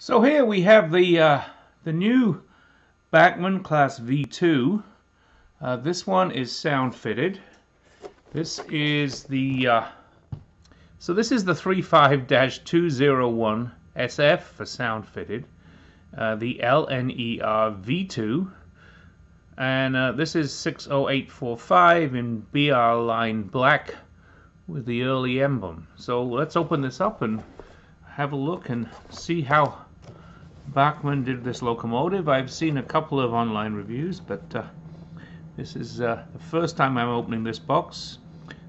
So here we have the new Bachmann Class V2. This one is sound fitted. This is the this is the 35-201 SF for sound fitted. The LNER V2, and this is 60845 in BR line black with the early emblem. So let's open this up and have a look and see how Bachmann did this locomotive. I've seen a couple of online reviews, but this is the first time I'm opening this box.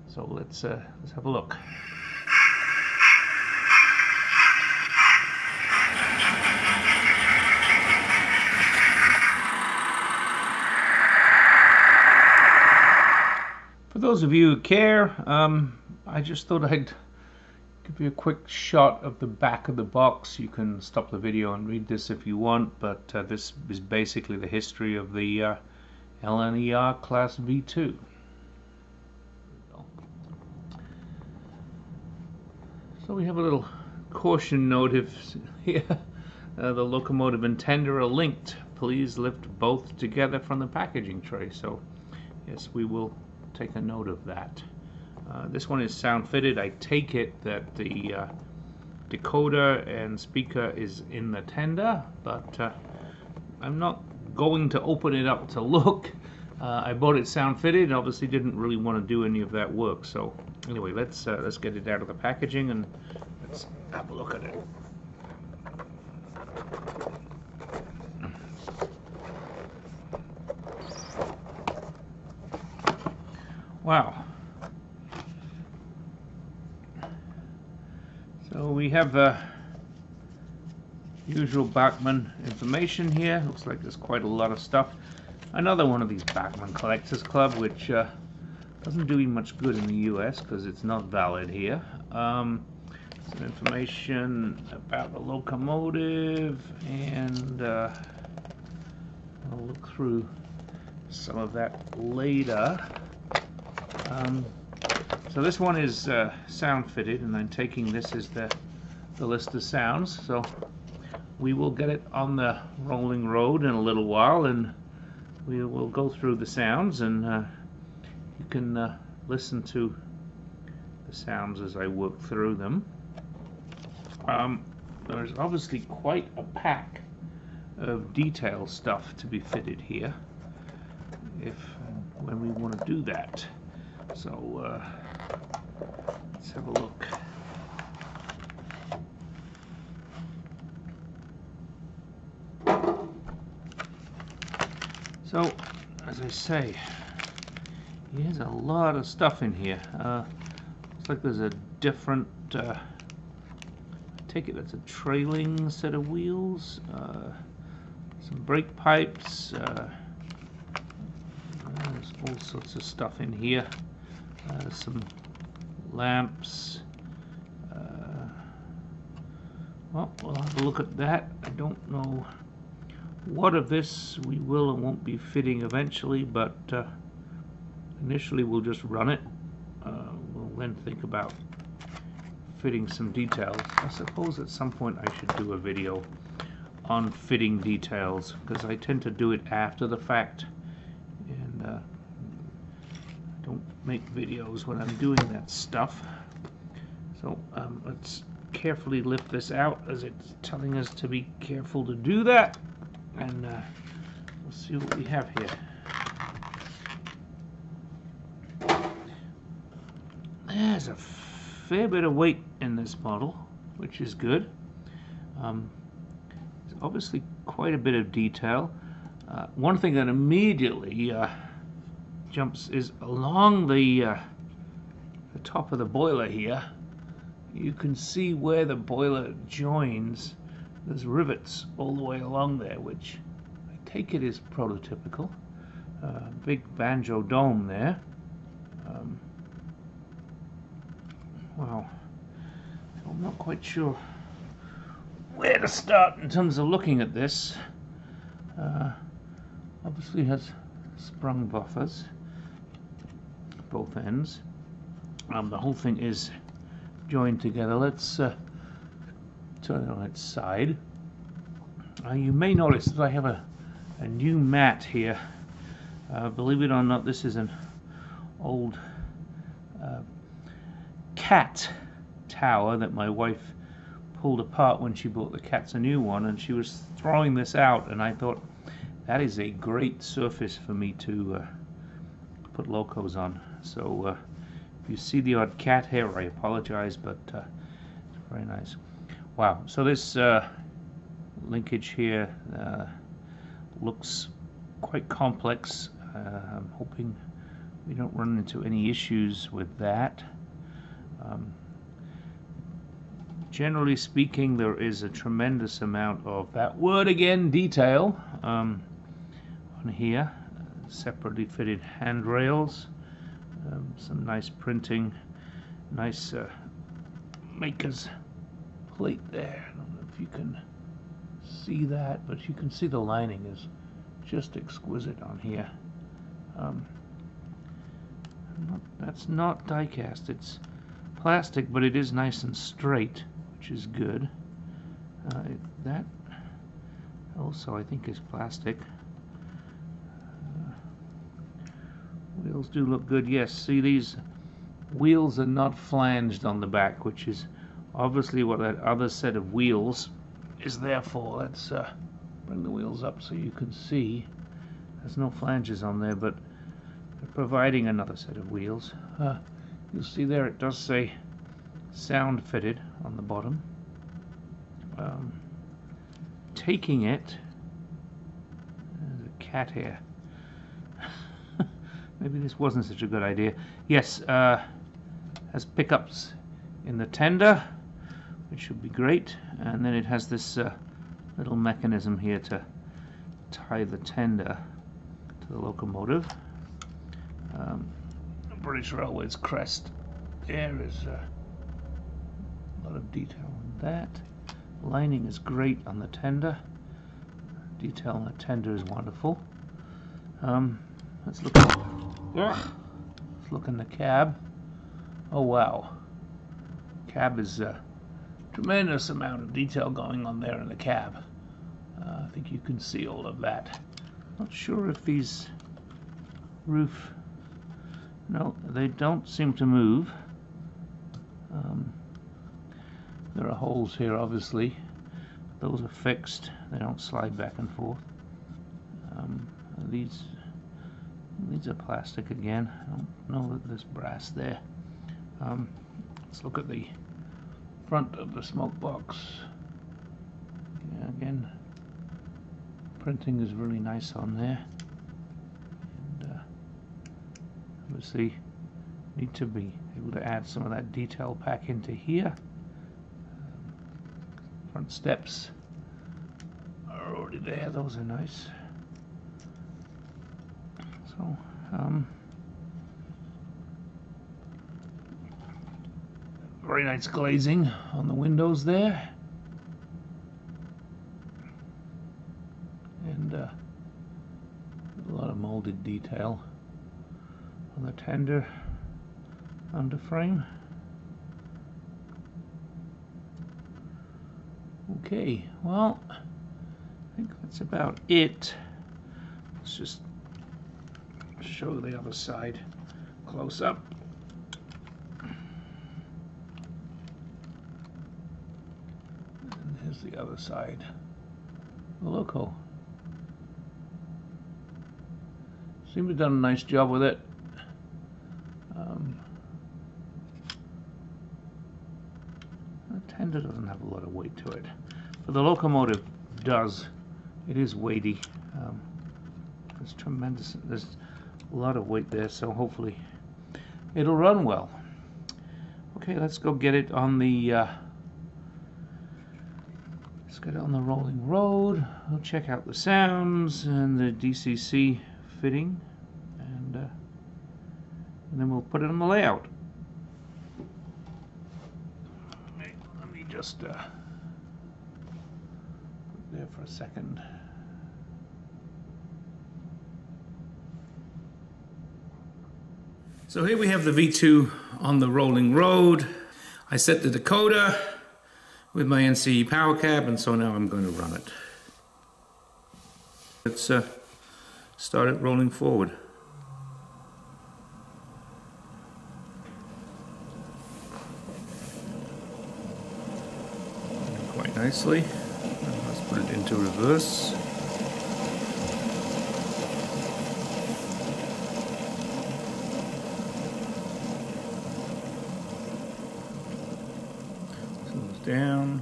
So let's have a look. For those of you who care, I just thought I'd give you a quick shot of the back of the box. You can stop the video and read this if you want, but this is basically the history of the LNER Class V2. So we have a little caution note here. The locomotive and tender are linked. Please lift both together from the packaging tray. So yes, we will take a note of that. This one is sound fitted. I take it that the decoder and speaker is in the tender, but I'm not going to open it up to look. I bought it sound fitted. Obviously didn't really want to do any of that work. So anyway, let's get it out of the packaging and let's have a look at it. Wow. So we have the usual Bachmann information here. Looks like there's quite a lot of stuff. Another one of these Bachmann Collectors Club, which doesn't do you much good in the US because it's not valid here. Some information about the locomotive, and I'll look through some of that later. So this one is sound fitted, and I'm taking this as the list of sounds. So we will get it on the rolling road in a little while, and we will go through the sounds, and you can listen to the sounds as I work through them. There's obviously quite a pack of detail stuff to be fitted here when we want to do that. So let's have a look. So, as I say, there's a lot of stuff in here. Looks like there's a different, I take it that's a trailing set of wheels, some brake pipes, there's all sorts of stuff in here. Some lamps. Well, we'll have a look at that. I don't know what of this we will and won't be fitting eventually, but initially we'll just run it. We'll then think about fitting some details. I suppose at some point I should do a video on fitting details, because I tend to do it after the fact, and I don't make videos when I'm doing that stuff. So let's carefully lift this out, as it's telling us to be careful to do that, and we'll see what we have here. There's a fair bit of weight in this model, which is good. There's obviously quite a bit of detail. One thing that immediately jumps is along the top of the boiler here. You can see where the boiler joins. There's rivets all the way along there, which I take it is prototypical. Big banjo dome there. Wow. I'm not quite sure where to start in terms of looking at this. Obviously has sprung buffers, both ends. The whole thing is joined together. Let's turn it on its side. You may notice that I have a new mat here. Believe it or not, this is an old cat tower that my wife pulled apart when she bought the cats a new one, and she was throwing this out, and I thought that is a great surface for me to put locos on. So if you see the odd cat hair, I apologize, but it's very nice. Wow, so this linkage here looks quite complex. I'm hoping we don't run into any issues with that. Generally speaking, there is a tremendous amount of that word again, detail, on here. Separately fitted handrails, some nice printing, nice maker's plate there. I don't know if you can see that, but you can see the lining is just exquisite on here. That's not die cast, it's plastic, but it is nice and straight, which is good. That also I think is plastic. Wheels do look good. Yes, see, these wheels are not flanged on the back, which is obviously what that other set of wheels is there for. Let's bring the wheels up so you can see. There's no flanges on there, but they're providing another set of wheels. You'll see there it does say sound fitted on the bottom. Taking it, there's a cat here. Maybe this wasn't such a good idea. Yes, has pickups in the tender, which should be great, and then it has this little mechanism here to tie the tender to the locomotive. British Railways crest there is a lot of detail on that. Lining is great on the tender. Detail on the tender is wonderful. Let's look in the cab. Oh wow, cab is a tremendous amount of detail going on there in the cab. I think you can see all of that. Not sure if these roof, no, they don't seem to move. There are holes here, obviously. Those are fixed. They don't slide back and forth. These are plastic again. I don't know that there's brass there. Let's look at the front of the smoke box. Yeah, again, printing is really nice on there. And obviously need to be able to add some of that detail back into here. Front steps are already there. Those are nice. So, very nice glazing on the windows there, and a lot of molded detail on the tender underframe. Okay, well, I think that's about it. Let's just show the other side close up. And here's the other side, the loco. Seem to have done a nice job with it. The tender doesn't have a lot of weight to it, but the locomotive does. It is weighty. There's tremendous. There's a lot of weight there, so hopefully it'll run well. Okay, let's go get it on the let's get it on the rolling road. We'll check out the sounds and the DCC fitting, and then we'll put it on the layout. Let me just put it there for a second. So here we have the V2 on the rolling road. I set the decoder with my NCE power cab, and so now I'm going to run it. Let's start it rolling forward. Quite nicely. Let's put it into reverse. Slows down.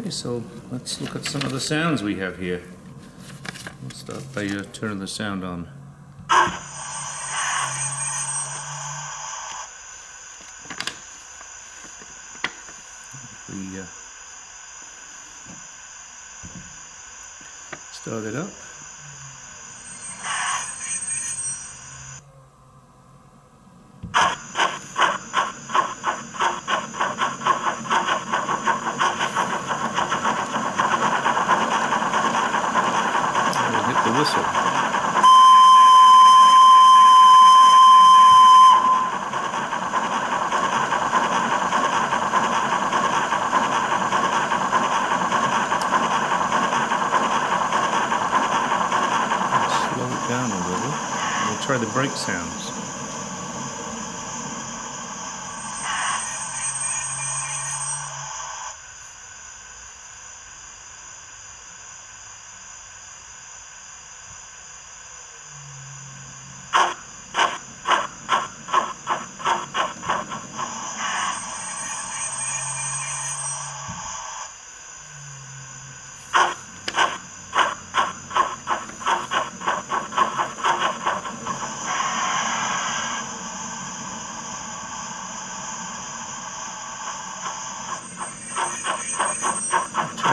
Okay, so let's look at some of the sounds we have here. We'll start by turning the sound on. We start it up. The whistle. Slow it down a little. We'll try the brake sounds.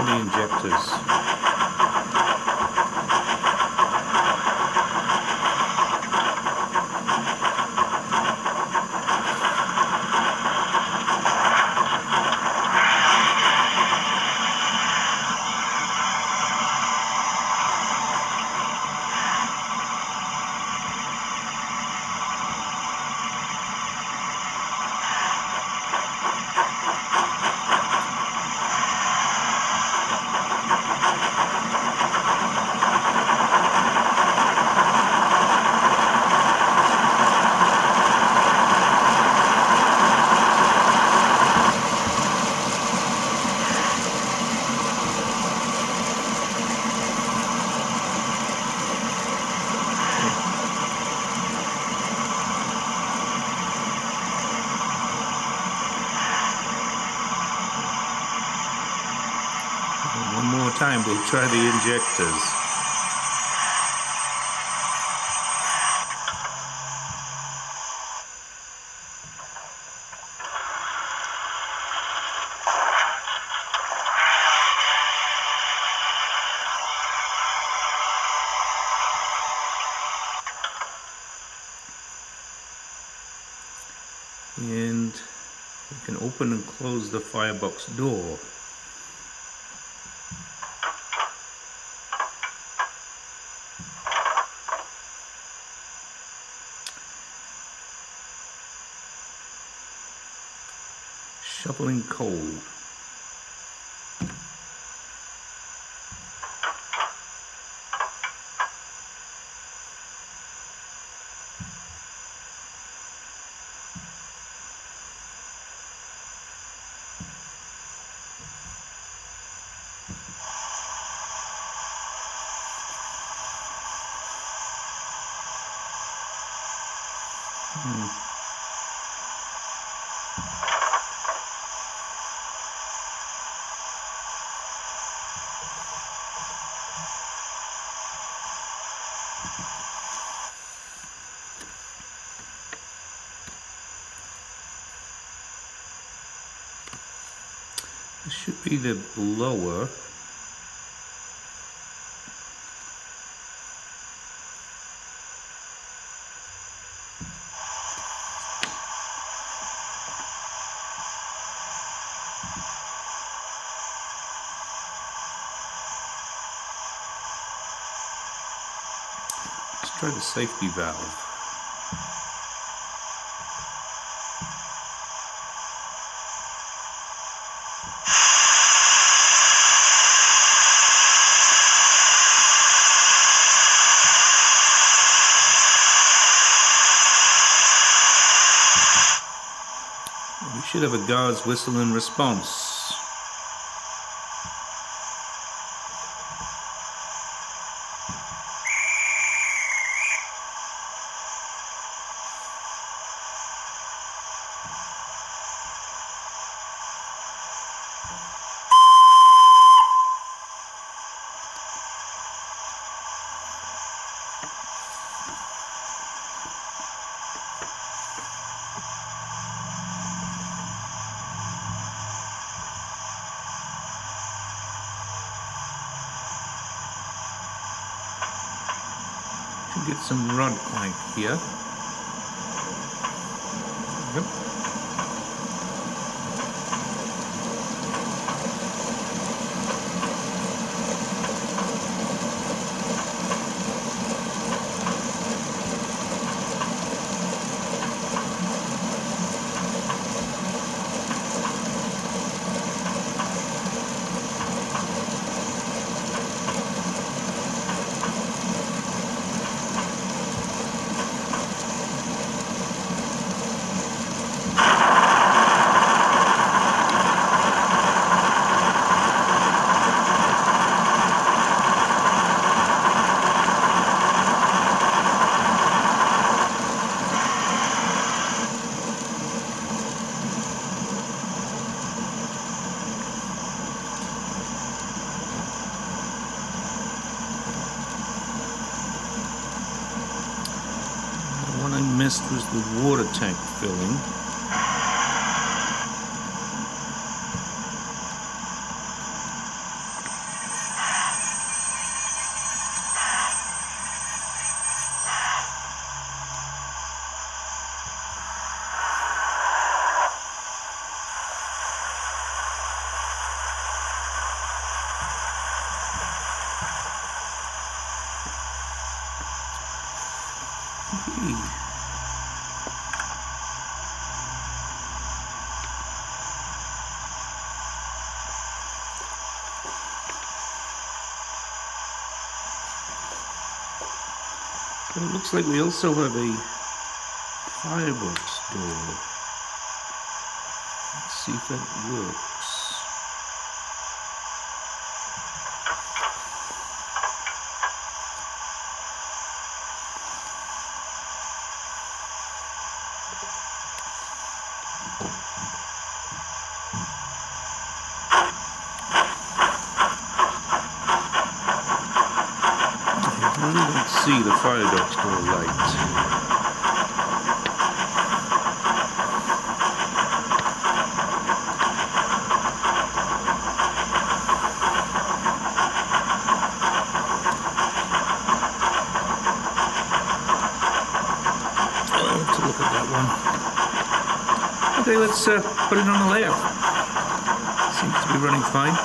The injectors. One more time, we'll try the injectors. And we can open and close the firebox door. Shoveling coal. This should be the blower. Let's try the safety valve. We should have a guard's whistle in response. Get some rod clank here. Yep. Missed was the water tank filling. But it looks like we also have a firebox door. Let's see if that works. I really don't see the firebox door light. Let's look at that one. Okay, let's put it on the layout. Seems to be running fine.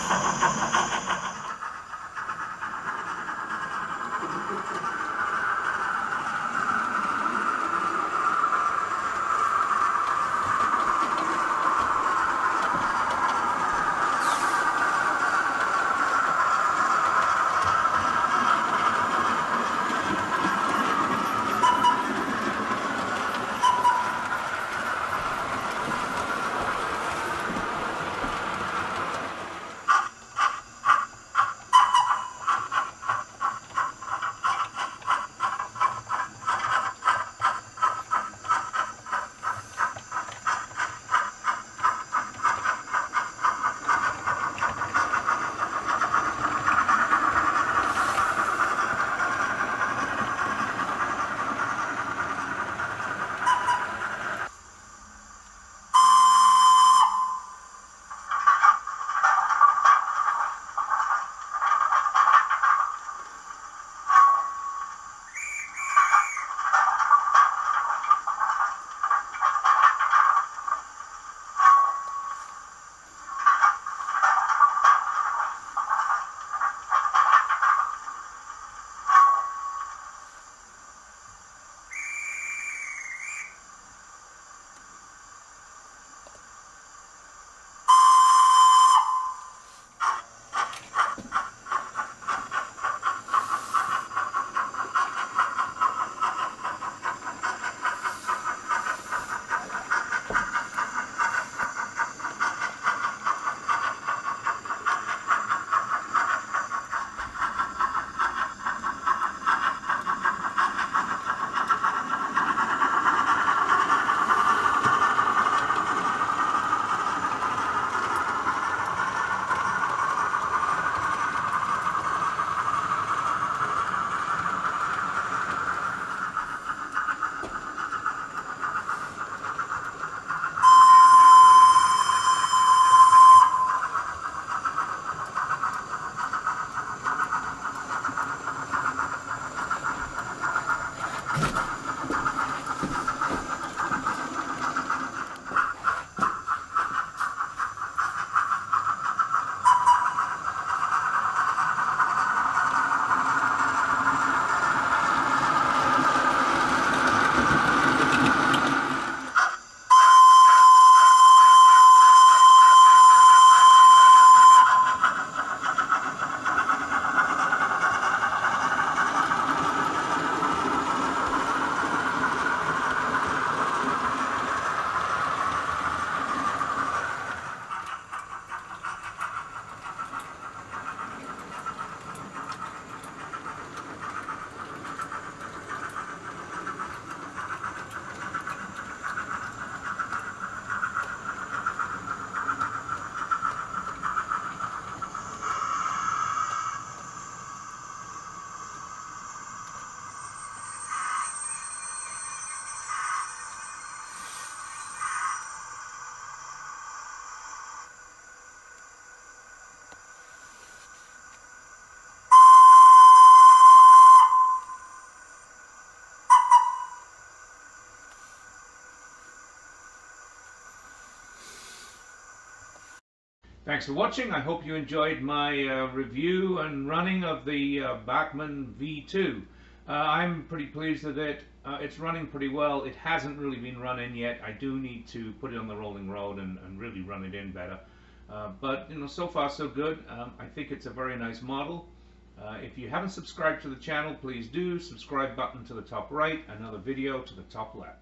Thanks for watching. I hope you enjoyed my review and running of the Bachmann V2. I'm pretty pleased with it. It's running pretty well. It hasn't really been run in yet. I do need to put it on the rolling road and really run it in better. But you know, so far so good. I think it's a very nice model. If you haven't subscribed to the channel, please do. Subscribe button to the top right, another video to the top left.